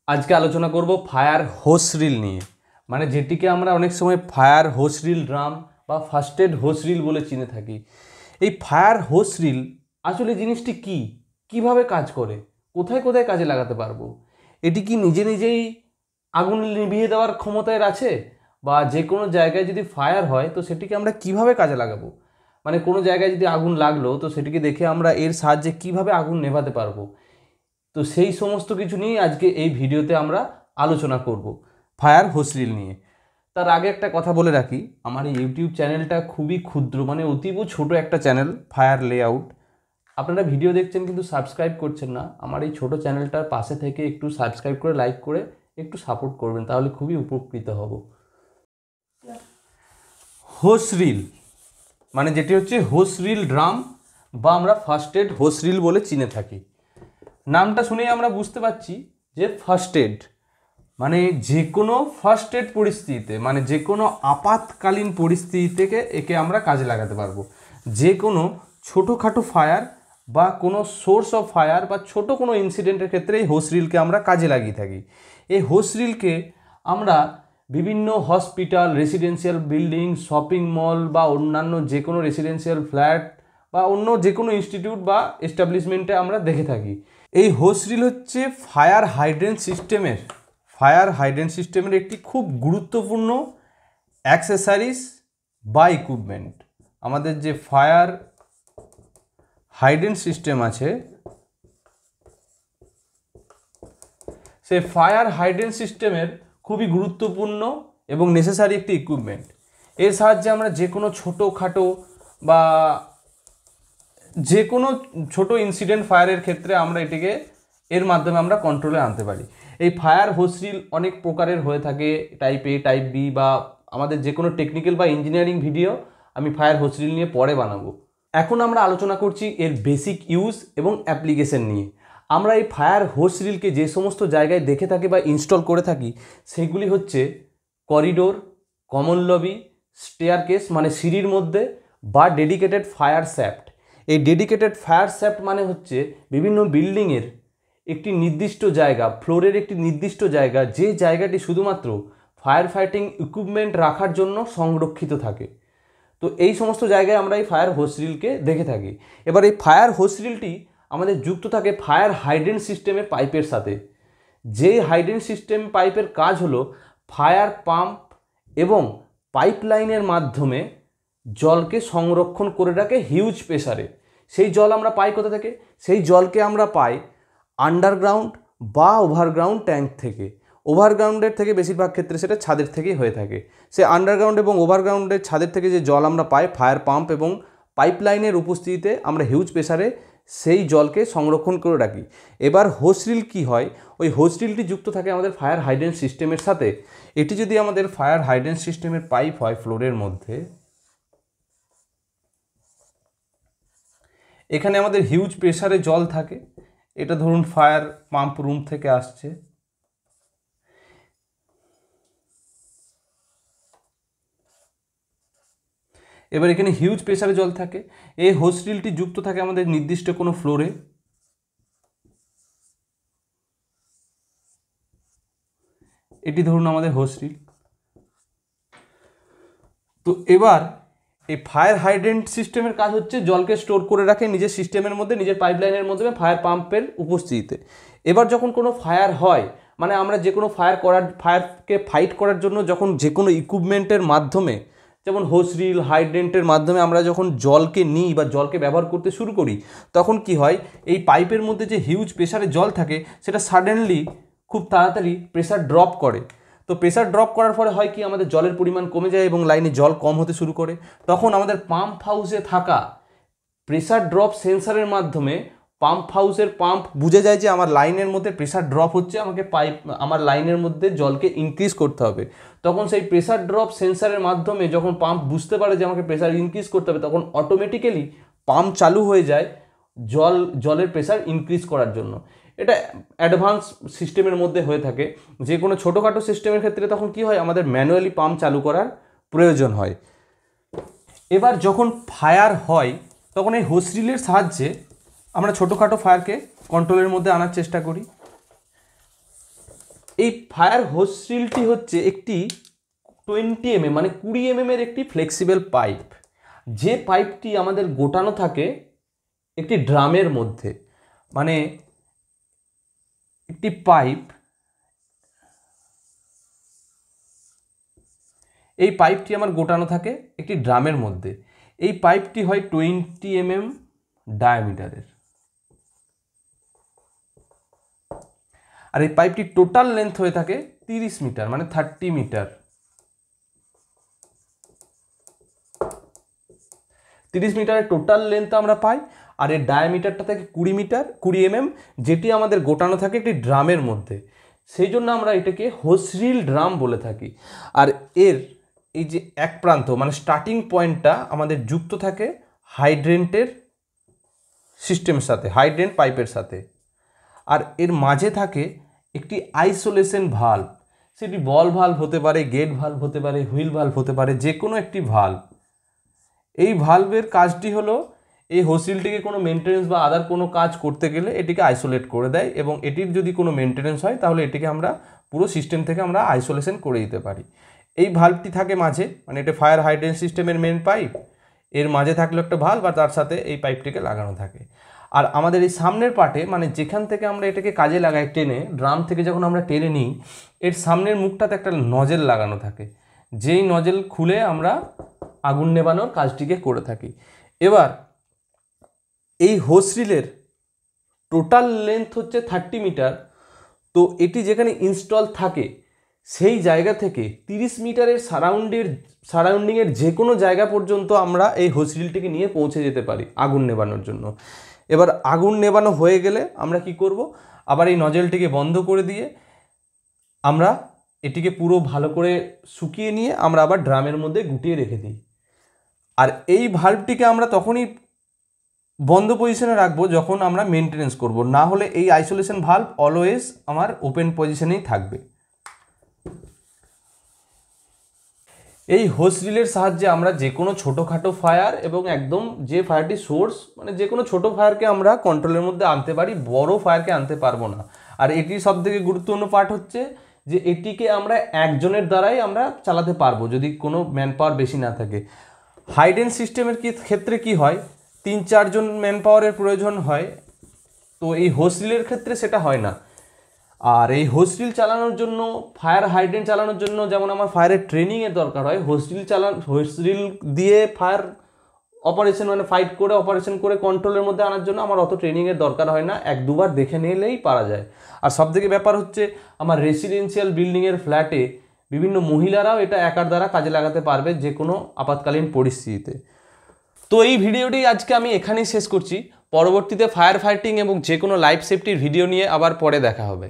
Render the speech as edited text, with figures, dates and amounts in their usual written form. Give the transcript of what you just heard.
আজকে আলোচনা করব ফায়ার হোস রিল নিয়ে, মানে যেটিকে আমরা অনেক সময় ফায়ার হোস রিল ড্রাম বা ফার্স্ট এড হোস রিল বলে চিনে থাকি। এই ফায়ার হোস রিল আসলে জিনিসটি কি, কিভাবে কাজ করে, কোথায় কোথায় কাজে লাগাতে পারবো, এটি কি নিজে নিজেই আগুন নিভিয়ে দেওয়ার ক্ষমতায় আছে, বা যে কোনো জায়গায় যদি ফায়ার হয় তো সেটিকে আমরা কিভাবে কাজে লাগাবো, মানে কোনো জায়গায় যদি আগুন লাগলো তো সেটিকে দেখে আমরা এর সাহায্যে কিভাবে আগুন নেভাতে পারবো। তো সেই সমস্ত কিছু নিয়ে আজকে এই ভিডিওতে আমরা আলোচনা করব ফায়ার হোস রিল নিয়ে। তার আগে একটা কথা বলে রাখি, আমার এই ইউটিউব চ্যানেলটা খুবই ক্ষুদ্র, মানে অতীব ছোট একটা চ্যানেল, ফায়ার লেআউট। আপনারা ভিডিও দেখছেন কিন্তু সাবস্ক্রাইব করছেন না। আমার এই ছোট চ্যানেলটার পাশে থেকে একটু সাবস্ক্রাইব করে লাইক করে একটু সাপোর্ট করবেন, তাহলে খুবই উপকৃত হব। হোস রিল মানে যেটি হচ্ছে হোস রিল ড্রাম বা আমরা ফার্স্ট এড হোস রিল বলে চিনে থাকি। নামটা শুনেই আমরা বুঝতে পারছি যে ফার্স্ট এড মানে যে কোনো ফার্স্ট এড পরিস্থিতিতে, মানে যে কোনো আপাতকালীন পরিস্থিতি থেকে একে আমরা কাজে লাগাতে পারবো। যে কোনো ছোটোখাটো ফায়ার বা কোনো সোর্স অফ ফায়ার বা ছোট কোনো ইনসিডেন্টের ক্ষেত্রে এই হোস রিলকে আমরা কাজে লাগিয়ে থাকি। এই হোস রিলকে আমরা বিভিন্ন hospital, residential building, shopping mall বা অন্যান্য যে কোনো রেসিডেন্সিয়াল ফ্ল্যাট বা অন্য যে কোনো ইনস্টিটিউট বা এস্টাবলিশমেন্টে আমরা দেখে থাকি। এই হোস রিল হচ্ছে ফায়ার হাইড্রেন্ট সিস্টেমের একটি খুব গুরুত্বপূর্ণ অ্যাক্সেসরিজ বা ইকুইপমেন্ট। আমাদের যে ফায়ার হাইড্রেন্ট সিস্টেম আছে, সেই ফায়ার হাইড্রেন্ট সিস্টেমের খুবই গুরুত্বপূর্ণ এবং নেসেসারি একটি ইকুইপমেন্ট। এর সাহায্যে আমরা যে কোনো ছোটোখাটো বা যে কোনো ছোট ইনসিডেন্ট ফায়ারের ক্ষেত্রে আমরা এটিকে এর মাধ্যমে আমরা কন্ট্রোলে আনতে পারি। এই ফায়ার হোস রিল অনেক প্রকারের হয়ে থাকে, টাইপ এ, টাইপ বি, বা আমাদের যে কোনো টেকনিক্যাল বা ইঞ্জিনিয়ারিং ভিডিও আমি ফায়ার হোস রিল নিয়ে পরে বানাবো। এখন আমরা আলোচনা করছি এর বেসিক ইউজ এবং অ্যাপ্লিকেশন নিয়ে। আমরা এই ফায়ার হোস রিলকে যে সমস্ত জায়গায় দেখে থাকি বা ইনস্টল করে থাকি সেগুলি হচ্ছে করিডোর, কমন লবি, স্টেয়ারকেস মানে সিঁড়ির মধ্যে, বা ডেডিকেটেড ফায়ার শ্যাফট। এই ডেডিকেটেড ফায়ার শ্যাফট মানে হচ্ছে বিভিন্ন বিল্ডিংয়ের একটি নির্দিষ্ট জায়গা, ফ্লোরের একটি নির্দিষ্ট জায়গা, যে জায়গাটি শুধুমাত্র ফায়ার ফাইটিং ইকুইপমেন্ট রাখার জন্য সংরক্ষিত থাকে। তো এই সমস্ত জায়গায় আমরা এই ফায়ার হোস রিলকে দেখে থাকি। এবার এই ফায়ার হোস রিলটি আমাদের যুক্ত থাকে ফায়ার হাইড্রেন্ট সিস্টেমের পাইপের সাথে। যেই হাইড্রেন্ট সিস্টেম পাইপের কাজ হলো ফায়ার পাম্প এবং পাইপলাইনের মাধ্যমে জলকে সংরক্ষণ করে রাখে হিউজ প্রেসারে। সেই জল আমরা পাই কোথা থেকে? সেই জলকে আমরা পাই আন্ডারগ্রাউন্ড বা ওভারগ্রাউন্ড ট্যাঙ্ক থেকে। ওভারগ্রাউন্ডের থেকে বেশিরভাগ ক্ষেত্রে সেটা ছাদের থেকেই হয়ে থাকে। সে আন্ডারগ্রাউন্ড এবং ওভারগ্রাউন্ডের ছাদের থেকে যে জল আমরা পাই ফায়ার পাম্প এবং পাইপলাইনের উপস্থিতিতে আমরা হিউজ প্রেসারে সেই জলকে সংরক্ষণ করে রাখি। এবার হোস রিল কী হয়, ওই হোস রিলটি যুক্ত থাকে আমাদের ফায়ার হাইড্রেন্ট সিস্টেমের সাথে। এটি যদি আমাদের ফায়ার হাইড্রেন্ট সিস্টেমের পাইপ হয় ফ্লোরের মধ্যে, এখানে আমাদের হিউজ প্রেসারে জল থাকে। এটা ধরুন ফায়ার পাম্প রুম থেকে আসছে, এবার এখানে হিউজ প্রেসারে জল থাকে। এই হোস রিলটি যুক্ত থাকে আমাদের নির্দিষ্ট কোনো ফ্লোরে। এটি ধরুন আমাদের হোস রিল। তো এবার এই ফায়ার হাইড্রেন্ট সিস্টেমের কাজ হচ্ছে জলকে স্টোর করে রাখে নিজের সিস্টেমের মধ্যে, নিজের পাইপলাইনের মধ্যে ফায়ার পাম্পের উপস্থিতিতে। এবার যখন কোনো ফায়ার হয়, মানে আমরা যে কোনো ফায়ারকে ফাইট করার জন্য যখন যে কোনো ইকুইপমেন্টের মাধ্যমে, যেমন হোস রিল, হাইড্রেন্টের মাধ্যমে আমরা যখন জলকে নিই বা জলকে ব্যবহার করতে শুরু করি, তখন কি হয়, এই পাইপের মধ্যে যে হিউজ প্রেসারে জল থাকে সেটা সাডেনলি খুব তাড়াতাড়ি প্রেসার ড্রপ করে। তো প্রেসার ড্রপ করার ফলে হয় কি, আমাদের জলের পরিমাণ কমে যায় এবং লাইনে জল কম হতে শুরু করে। তখন আমাদের পাম্প হাউসে থাকা প্রেসার ড্রপ সেন্সারের মাধ্যমে পাম্প হাউসের পাম্প বুঝে যায় যে আমার লাইনের মধ্যে প্রেসার ড্রপ হচ্ছে, আমার লাইনের মধ্যে জলকে ইনক্রিজ করতে হবে। তখন সেই প্রেসার ড্রপ সেন্সারের মাধ্যমে যখন পাম্প বুঝতে পারে যে আমাকে প্রেসার ইনক্রিজ করতে হবে, তখন অটোমেটিক্যালি পাম্প চালু হয়ে যায় জলের প্রেসার ইনক্রিজ করার জন্য। এটা অ্যাডভান্স সিস্টেমের মধ্যে হয়ে থাকে। যে কোনো ছোটোখাটো সিস্টেমের ক্ষেত্রে তখন কি হয়, আমাদের ম্যানুয়ালি পাম্প চালু করার প্রয়োজন হয়। এবার যখন ফায়ার হয় তখন এই হোস রিলের সাহায্যে আমরা ছোটোখাটো ফায়ারকে কন্ট্রোলের মধ্যে আনার চেষ্টা করি। এই ফায়ার হোস সিলটি হচ্ছে একটি 20 mm মানে 20 mm এর একটি ফ্লেক্সিবল পাইপ, যে পাইপটি আমাদের গোটানো থাকে একটি ড্রামের মধ্যে। মানে একটি পাইপ, এই পাইপটি আমার গোটানো থাকে একটি ড্রামের মধ্যে। এই পাইপটি হয় 20 mm ডায়ামিটারের, আর এই পাইপটি টোটাল লেন্থ হয়ে থাকে 30 মিটার মানে 30 মিটার। 30 মিটারের টোটাল লেন্থ আমরা পাই, আর এর ডায়ামিটারটা থাকে 20 mm, যেটি আমাদের গোটানো থাকে একটি ড্রামের মধ্যে। সেই জন্য আমরা এটাকে হোসরিল ড্রাম বলে থাকি। আর এর এই যে এক প্রান্ত মানে স্টার্টিং পয়েন্টটা আমাদের যুক্ত থাকে হাইড্রেন্টের সিস্টেমের সাথে, হাইড্রেন্ট পাইপের সাথে। আর এর মাঝে থাকে একটি আইসোলেশন ভাল্ব, সেটি বল ভাল্ব হতে পারে, গেট ভাল্ব হতে পারে, হুইল ভাল্ব হতে পারে, যে কোনো একটি ভাল্ব। এই ভাল্বের কাজটি হলো এই হোসিলটিকে কোনো মেনটেনেন্স বা আদার কোনো কাজ করতে গেলে এটিকে আইসোলেট করে দেয়, এবং এটির যদি কোনো মেনটেনেন্স হয় তাহলে এটিকে আমরা পুরো সিস্টেম থেকে আমরা আইসোলেশন করে দিতে পারি। এই ভাল্বটি থাকে মাঝে, মানে এটা ফায়ার হাইড্রেন্ট সিস্টেমের মেন পাইপ, এর মাঝে থাকলে একটা ভাল্ব আর তার সাথে এই পাইপটিকে লাগানো থাকে। আর আমাদের এই সামনের পার্টে মানে যেখান থেকে আমরা এটাকে কাজে লাগাই টেনে, ড্রাম থেকে যখন আমরা টেনে নিই, এর সামনের মুখটাতে একটা নজেল লাগানো থাকে, যেই নজেল খুলে আমরা আগুন নেভানোর কাজটিকে করে থাকি। এবার এই হোসরিলের টোটাল লেন্থ হচ্ছে 30 মিটার। তো এটি যেখানে ইনস্টল থাকে সেই জায়গা থেকে 30 মিটারের সারাউন্ডিংয়ের যে কোনো জায়গা পর্যন্ত আমরা এই হোসরিলটিকে নিয়ে পৌঁছে যেতে পারি আগুন নেভানোর জন্য। এবার আগুন নেভানো হয়ে গেলে আমরা কি করব, আবার এই নজেলটিকে বন্ধ করে দিয়ে আমরা এটিকে পুরো ভালো করে শুকিয়ে নিয়ে আমরা আবার ড্রামের মধ্যে গুটিয়ে রেখে দিই। আর এই ভাল্বটিকে আমরা তখনই বন্ধ পজিশনে রাখবো যখন আমরা মেনটেনেন্স করব, না হলে এই আইসোলেশন ভাল্ব অলওয়েজ আমার ওপেন পজিশনেই থাকবে। এই হোস রিলের সাহায্যে আমরা যে কোনো ছোটোখাটো ফায়ার এবং একদম যে ফায়ারটি সোর্স মানে যে কোনো ছোটো ফায়ারকে আমরা কন্ট্রোলের মধ্যে আনতে পারি, বড় ফায়ারকে আনতে পারবো না। আর এটির সবথেকে গুরুত্বপূর্ণ পার্ট হচ্ছে যে এটিকে আমরা একজনের দ্বারাই আমরা চালাতে পারবো যদি কোনো ম্যান পাওয়ার বেশি না থাকে। হাইডেন্ট সিস্টেমের ক্ষেত্রে কি হয়, 3-4 জন ম্যান পাওয়ারের প্রয়োজন হয়, তো এই হোস রিলের ক্ষেত্রে সেটা হয় না। আর এই হোসরিল চালানোর জন্য, ফায়ার হাইড্রেন্ট চালানোর জন্য যেমন আমার ফায়ারের ট্রেনিংয়ের দরকার হয়, হোসরিল দিয়ে ফায়ার অপারেশন মানে ফাইট করে অপারেশন করে কন্ট্রোলের মধ্যে আনার জন্য আমার অত ট্রেনিংয়ের দরকার হয় না, 1-2 বার দেখে নিলেই পারা যায়। আর সবথেকে ব্যাপার হচ্ছে আমার রেসিডেন্সিয়াল বিল্ডিংয়ের ফ্ল্যাটে বিভিন্ন মহিলারাও এটা একার দ্বারা কাজে লাগাতে পারবে যে কোনো আপাতকালীন পরিস্থিতিতে। তো এই ভিডিওটি আজকে আমি এখানেই শেষ করছি। পরবর্তীতে ফায়ার ফাইটিং এবং যে কোনো লাইফ সেফটির ভিডিও নিয়ে আবার পরে দেখা হবে।